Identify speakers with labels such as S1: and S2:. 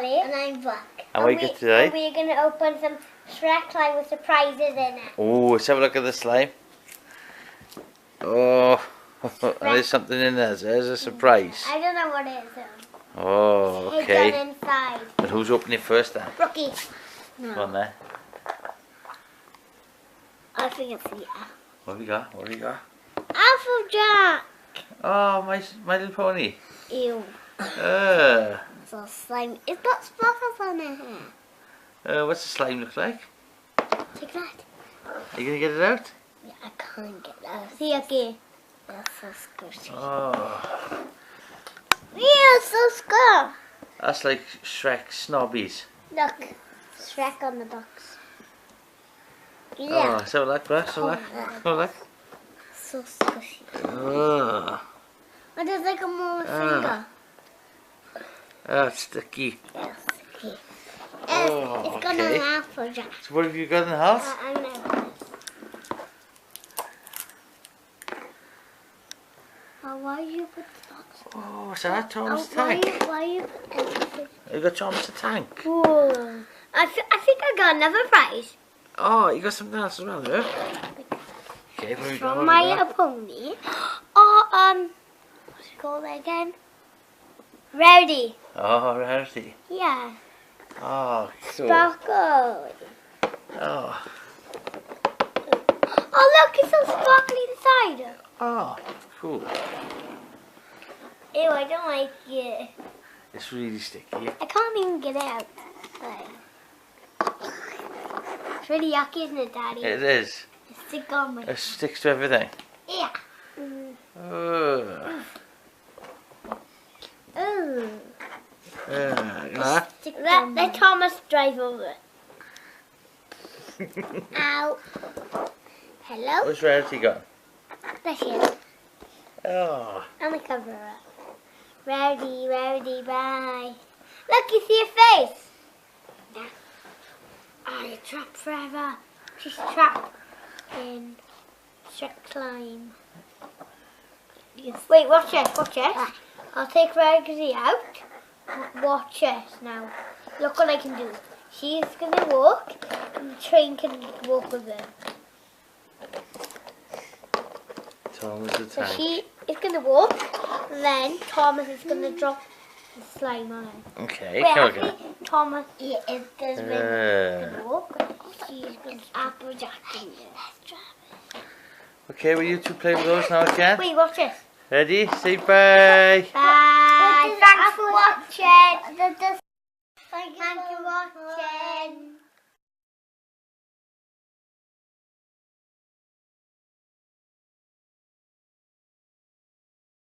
S1: Molly.
S2: And I'm Buck.
S3: And what you got today?
S1: And we're going to open some Shrek slime with surprises in it.
S3: Oh, let's have a look at the slime. Oh, there's something in there. There's a surprise.
S1: I don't know what it is though.
S3: Oh,
S1: It's
S3: okay.
S1: hidden inside.
S3: And who's opening it first then?
S1: Brookie.
S3: Come on there.
S2: I think it's the
S3: What have we got? What have we got?
S2: Applejack.
S3: Oh, my little pony.
S2: Ew. So slime. It's got sparkles on it.
S3: What's the slime look like?
S2: Take that.
S3: Are you gonna get it out?
S2: Yeah, I can't get that.
S1: See, okay.
S2: That's so squishy.
S3: Oh,
S2: Yeah, it's so squishy.
S3: that's like Shrek snobbies.
S1: Look. Shrek on the box.
S3: Oh,
S2: Yeah.
S3: let's have a look, let's have a look. Have a look.
S2: So squishy.
S3: Oh,
S2: And there's like a more finger.
S3: it's sticky.
S2: Yes. Okay.
S3: Oh,
S2: It's got
S3: okay.
S2: an applejack.
S3: So what have you got in the house?
S1: I know.
S2: Why you put the box?
S3: Oh, what's that? Thomas the
S2: Why
S3: Tank.
S2: you put everything?
S3: You got Thomas the Tank.
S1: Whoa. I think I got another prize.
S3: Oh, you got something else as well, there. Okay, what have we got?
S1: From
S3: What
S1: My
S3: have we got?
S1: Little Pony. Oh, what's it called again? Rowdy.
S3: Oh, Rarity.
S1: Yeah.
S3: Oh, cool.
S1: Sparkle.
S3: Oh,
S1: Oh, look, it's so sparkly inside.
S3: oh, cool.
S1: Ew, I don't like it.
S3: It's really sticky.
S1: I can't even get it out. It's really yucky, isn't it, Daddy?
S3: It is.
S1: It's stick on my...
S3: It sticks to everything.
S1: Yeah.
S3: Oh.
S1: Ooh.
S3: Yeah.
S1: Let Thomas drive over it. Ow. Hello?
S3: What's Rarity got?
S1: There she is.
S3: Oh.
S1: I'm gonna cover her up. Rowdy, Rowdy, bye. Look, you see her face. Yeah. Oh, you're trapped forever. She's trapped in Shrek slime. Yes. Wait, watch it, watch it. I'll take Rowdy out. Watch it now. Look what I can do. She's gonna walk, and the train can walk with her.
S3: Thomas the
S1: So
S3: Tank.
S1: she is gonna walk, and then Thomas is gonna drop the slime on her.
S3: Okay,
S1: Wait,
S3: go
S1: actually,
S3: again.
S1: Thomas
S2: Yeah, it does
S1: can walk. She's gonna
S2: Applejack in there.
S3: Okay, will you two play with those now again?
S1: Wait, watch this.
S3: Ready? Say bye.
S1: Bye.
S2: What does
S1: Thanks for watching.
S2: Thank you
S1: Thank you
S2: for
S1: for watching.